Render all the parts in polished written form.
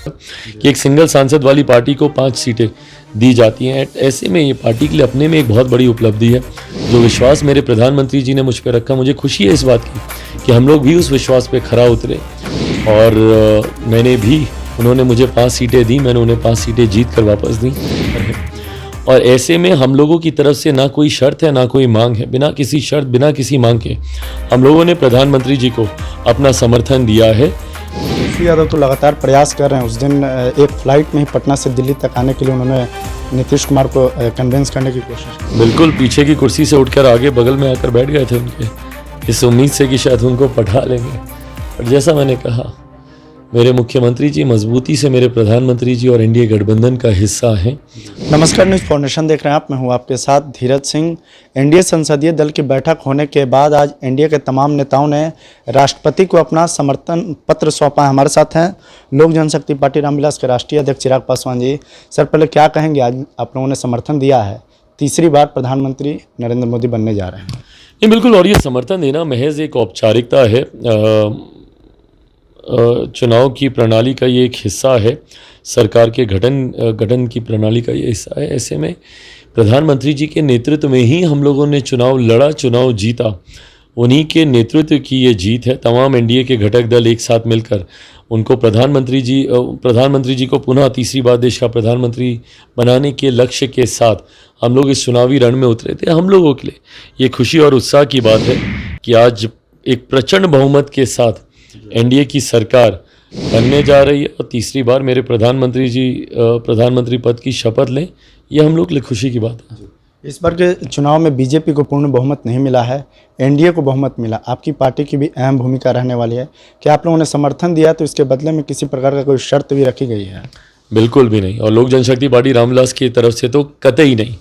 कि एक सिंगल सांसद वाली पार्टी को 5 सीटें दी जाती हैं। ऐसे में ये पार्टी के लिए अपने में एक बहुत बड़ी उपलब्धि है। जो विश्वास मेरे प्रधानमंत्री जी ने मुझ पर रखा, मुझे खुशी है इस बात की कि हम लोग भी उस विश्वास पे खरा उतरे और मैंने भी, उन्होंने मुझे 5 सीटें दी, मैंने उन्हें 5 सीटें जीत कर वापस दी। और ऐसे में हम लोगों की तरफ से ना कोई शर्त है ना कोई मांग है। बिना किसी शर्त, बिना किसी मांग के हम लोगों ने प्रधानमंत्री जी को अपना समर्थन दिया है। तेजस्वी यादव तो लगातार प्रयास कर रहे हैं। उस दिन एक फ्लाइट में ही पटना से दिल्ली तक आने के लिए उन्होंने नीतीश कुमार को कन्विंस करने की कोशिश की। बिल्कुल, पीछे की कुर्सी से उठकर आगे बगल में आकर बैठ गए थे उनके, इस उम्मीद से कि शायद उनको पढ़ा लेंगे। और जैसा मैंने कहा, मेरे मुख्यमंत्री जी मजबूती से मेरे प्रधानमंत्री जी और एनडीए गठबंधन का हिस्सा हैं। नमस्कार, न्यूज़ फाउंडेशन देख रहे हैं आप। मैं हूं आपके साथ धीरज सिंह। एनडीए संसदीय दल की बैठक होने के बाद आज एनडीए के तमाम नेताओं ने राष्ट्रपति को अपना समर्थन पत्र सौंपा। हमारे साथ हैं लोक जनशक्ति पार्टी रामविलास के राष्ट्रीय अध्यक्ष चिराग पासवान जी। सर, पहले क्या कहेंगे, आज आप लोगों ने समर्थन दिया है, तीसरी बार प्रधानमंत्री नरेंद्र मोदी बनने जा रहे हैं। नहीं, बिल्कुल, और ये समर्थन देना महज एक औपचारिकता है। चुनाव की प्रणाली का ये एक हिस्सा है, सरकार के गठन की प्रणाली का ये हिस्सा है। ऐसे में प्रधानमंत्री जी के नेतृत्व में ही हम लोगों ने चुनाव लड़ा, चुनाव जीता। उन्हीं के नेतृत्व की ये जीत है। तमाम एनडीए के घटक दल एक साथ मिलकर उनको प्रधानमंत्री जी को पुनः तीसरी बार देश का प्रधानमंत्री बनाने के लक्ष्य के साथ हम लोग इस चुनावी रण में उतरे थे। हम लोगों के लिए ये खुशी और उत्साह की बात है कि आज एक प्रचंड बहुमत के साथ एनडीए की सरकार बनने जा रही है और तीसरी बार मेरे प्रधानमंत्री जी प्रधानमंत्री पद की शपथ लें, ये हम लोग के लिए खुशी की बात है। इस बार के चुनाव में बीजेपी को पूर्ण बहुमत नहीं मिला है, एनडीए को बहुमत मिला। आपकी पार्टी की भी अहम भूमिका रहने वाली है। क्या आप लोगों ने समर्थन दिया तो इसके बदले में किसी प्रकार का कोई शर्त भी रखी गई है? बिल्कुल भी नहीं, और लोक जनशक्ति पार्टी रामविलास की तरफ से तो कतई नहीं।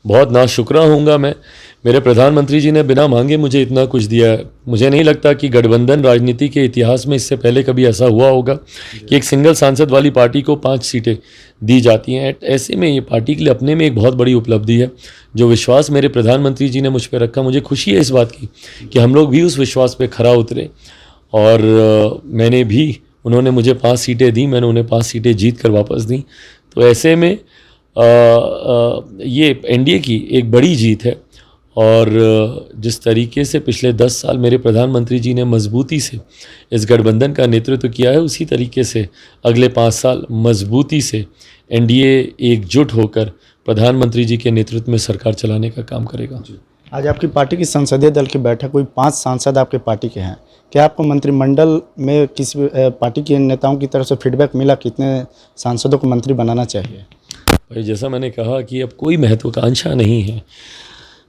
बहुत नाशुक्रा होऊंगा मैं। मेरे प्रधानमंत्री जी ने बिना मांगे मुझे इतना कुछ दिया है। मुझे नहीं लगता कि गठबंधन राजनीति के इतिहास में इससे पहले कभी ऐसा हुआ होगा कि एक सिंगल सांसद वाली पार्टी को 5 सीटें दी जाती हैं। ऐसे में ये पार्टी के लिए अपने में एक बहुत बड़ी उपलब्धि है। जो विश्वास मेरे प्रधानमंत्री जी ने मुझ पर रखा, मुझे खुशी है इस बात की कि हम लोग भी उस विश्वास पर खरा उतरे और मैंने भी, उन्होंने मुझे 5 सीटें दी, मैंने उन्हें 5 सीटें जीत कर वापस दी। तो ऐसे में ये एनडीए की एक बड़ी जीत है। और जिस तरीके से पिछले 10 साल मेरे प्रधानमंत्री जी ने मजबूती से इस गठबंधन का नेतृत्व किया है, उसी तरीके से अगले 5 साल मजबूती से एनडीए एकजुट होकर प्रधानमंत्री जी के नेतृत्व में सरकार चलाने का काम करेगा। आज आपकी पार्टी की संसदीय दल की बैठक हुई, 5 सांसद आपके पार्टी के हैं। क्या आपको मंत्रिमंडल में किसी पार्टी के नेताओं की तरफ से फीडबैक मिला, कितने सांसदों को मंत्री बनाना चाहिए? भाई, जैसा मैंने कहा कि अब कोई महत्वाकांक्षा नहीं है।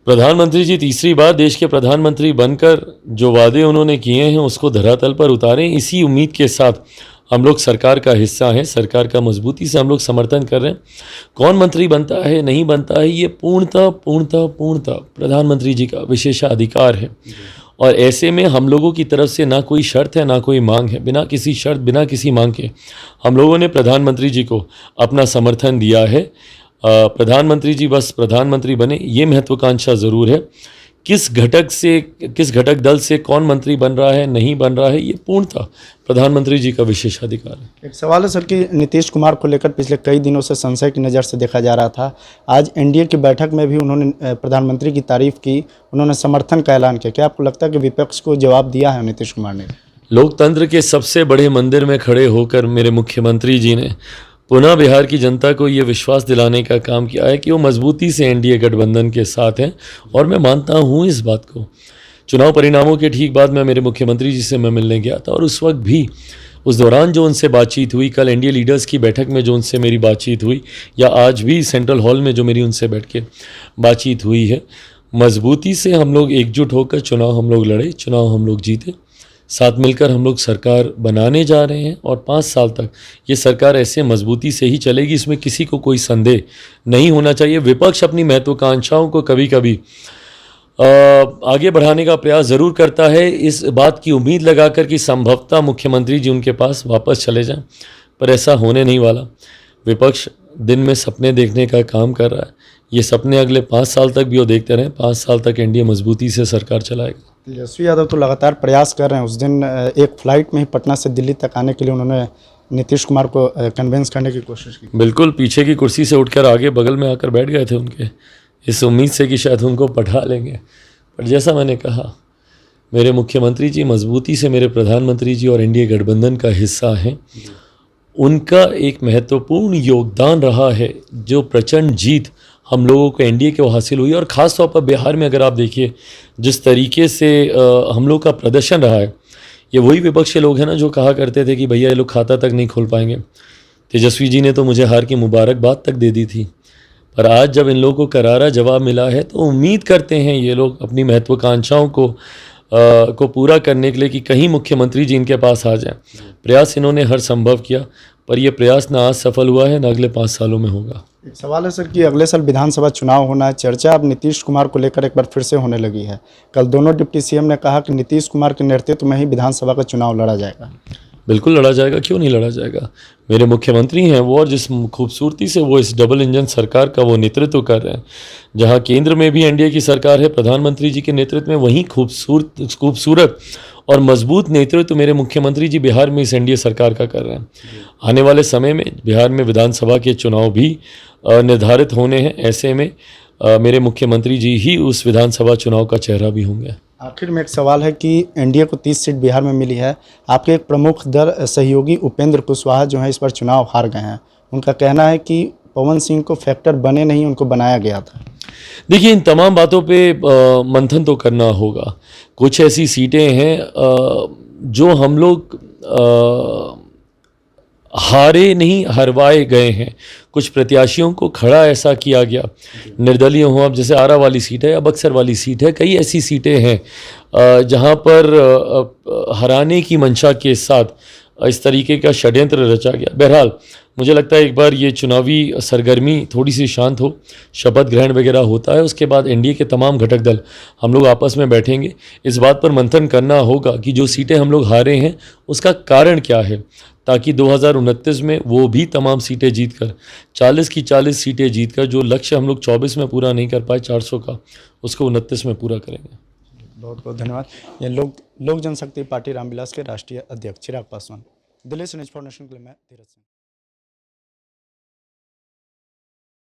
प्रधानमंत्री जी तीसरी बार देश के प्रधानमंत्री बनकर जो वादे उन्होंने किए हैं उसको धरातल पर उतारें, इसी उम्मीद के साथ हम लोग सरकार का हिस्सा हैं। सरकार का मजबूती से हम लोग समर्थन कर रहे हैं। कौन मंत्री बनता है नहीं बनता है, ये पूर्णतः प्रधानमंत्री जी का विशेषाधिकार है। और ऐसे में हम लोगों की तरफ से ना कोई शर्त है ना कोई मांग है। बिना किसी शर्त, बिना किसी मांग के हम लोगों ने प्रधानमंत्री जी को अपना समर्थन दिया है। प्रधानमंत्री जी बस प्रधानमंत्री बने, ये महत्वाकांक्षा ज़रूर है। किस घटक दल से कौन मंत्री बन रहा है नहीं बन रहा है, ये पूर्णतः प्रधानमंत्री जी का विशेषाधिकार है। एक सवाल है सर कि नीतीश कुमार को लेकर पिछले कई दिनों से संशय की नज़र से देखा जा रहा था। आज एनडीए की बैठक में भी उन्होंने प्रधानमंत्री की तारीफ की, उन्होंने समर्थन का ऐलान किया। क्या आपको लगता है कि विपक्ष को जवाब दिया है नीतीश कुमार ने? लोकतंत्र के सबसे बड़े मंदिर में खड़े होकर मेरे मुख्यमंत्री जी ने पुनः बिहार की जनता को ये विश्वास दिलाने का काम किया है कि वो मजबूती से एनडीए गठबंधन के साथ हैं। और मैं मानता हूँ इस बात को। चुनाव परिणामों के ठीक बाद मैं मेरे मुख्यमंत्री जी से मैं मिलने गया था और उस वक्त भी, उस दौरान जो उनसे बातचीत हुई, कल एनडीए लीडर्स की बैठक में जो उनसे मेरी बातचीत हुई, या आज भी सेंट्रल हॉल में जो मेरी उनसे बैठ के बातचीत हुई है, मजबूती से हम लोग एकजुट होकर चुनाव हम लोग लड़े, चुनाव हम लोग जीते। साथ मिलकर हम लोग सरकार बनाने जा रहे हैं और 5 साल तक ये सरकार ऐसे मजबूती से ही चलेगी, इसमें किसी को कोई संदेह नहीं होना चाहिए। विपक्ष अपनी महत्वाकांक्षाओं को कभी कभी आगे बढ़ाने का प्रयास ज़रूर करता है, इस बात की उम्मीद लगाकर कि संभवतः मुख्यमंत्री जी उनके पास वापस चले जाएं, पर ऐसा होने नहीं वाला। विपक्ष दिन में सपने देखने का काम कर रहा है। ये सपने अगले 5 साल तक भी वो देखते रहें। 5 साल तक एनडीए मजबूती से सरकार चलाएगा। तेजस्वी यादव तो लगातार प्रयास कर रहे हैं। उस दिन एक फ़्लाइट में ही पटना से दिल्ली तक आने के लिए उन्होंने नीतीश कुमार को कन्विंस करने की कोशिश की? बिल्कुल, पीछे की कुर्सी से उठकर आगे बगल में आकर बैठ गए थे उनके, इस उम्मीद से कि शायद उनको पढ़ा लेंगे। पर जैसा मैंने कहा, मेरे मुख्यमंत्री जी मजबूती से मेरे प्रधानमंत्री जी और एनडीए गठबंधन का हिस्सा हैं। उनका एक महत्वपूर्ण योगदान रहा है, जो प्रचंड जीत हम लोगों को एनडीए को हासिल हुई। और ख़ास तौर पर बिहार में अगर आप देखिए जिस तरीके से हम लोग का प्रदर्शन रहा है, ये वही विपक्ष के लोग हैं ना जो कहा करते थे कि भैया ये लोग खाता तक नहीं खोल पाएंगे। तेजस्वी जी ने तो मुझे हार की मुबारकबाद तक दे दी थी, पर आज जब इन लोगों को करारा जवाब मिला है तो उम्मीद करते हैं ये लोग अपनी महत्वाकांक्षाओं को पूरा करने के लिए कि कहीं मुख्यमंत्री जी इनके पास आ जाएं। प्रयास इन्होंने हर संभव किया, पर यह प्रयास ना आज सफल हुआ है ना अगले 5 सालों में होगा। एक सवाल है सर कि अगले साल विधानसभा चुनाव होना है, चर्चा अब नीतीश कुमार को लेकर एक बार फिर से होने लगी है। कल दोनों डिप्टी सीएम ने कहा कि नीतीश कुमार के नेतृत्व में ही विधानसभा का चुनाव लड़ा जाएगा। बिल्कुल लड़ा जाएगा, क्यों नहीं लड़ा जाएगा। मेरे मुख्यमंत्री हैं वो, और जिस खूबसूरती से वो इस डबल इंजन सरकार का वो नेतृत्व कर रहे हैं, जहां केंद्र में भी एनडीए की सरकार है प्रधानमंत्री जी के नेतृत्व में, वहीं खूबसूरत और मजबूत नेतृत्व मेरे मुख्यमंत्री जी बिहार में इस एनडीए सरकार का कर रहे हैं। आने वाले समय में बिहार में विधानसभा के चुनाव भी निर्धारित होने हैं। ऐसे में मेरे मुख्यमंत्री जी ही उस विधानसभा चुनाव का चेहरा भी होंगे। आखिर में एक सवाल है कि एनडीए को 30 सीट बिहार में मिली है। आपके एक प्रमुख दल सहयोगी उपेंद्र कुशवाहा जो है इस बार चुनाव हार गए हैं। उनका कहना है कि पवन सिंह को फैक्टर बने नहीं, उनको बनाया गया था। देखिए, इन तमाम बातों पे मंथन तो करना होगा। कुछ ऐसी सीटें हैं जो हम लोग हारे नहीं हरवाए गए हैं। कुछ प्रत्याशियों को खड़ा ऐसा किया गया, निर्दलीय हो, अब जैसे आरा वाली सीट है या बक्सर वाली सीट है, कई ऐसी सीटें हैं जहां पर हराने की मंशा के साथ इस तरीके का षड्यंत्र रचा गया। बहरहाल मुझे लगता है एक बार ये चुनावी सरगर्मी थोड़ी सी शांत हो, शपथ ग्रहण वगैरह होता है, उसके बाद एनडीए के तमाम घटक दल हम लोग आपस में बैठेंगे। इस बात पर मंथन करना होगा कि जो सीटें हम लोग हारे हैं उसका कारण क्या है, ताकि 2029 में वो भी तमाम सीटें जीतकर 40 की 40 सीटें जीतकर जो लक्ष्य हम लोग 24 में पूरा नहीं कर पाए 400 का, उसको 29 में पूरा करेंगे। बहुत बहुत धन्यवाद। ये लोक जनशक्ति पार्टी रामविलास के राष्ट्रीय अध्यक्ष चिराग पासवान। दिल्ली से न्यूज़ फॉर नेशन के लिए मैं धीरज सिंह।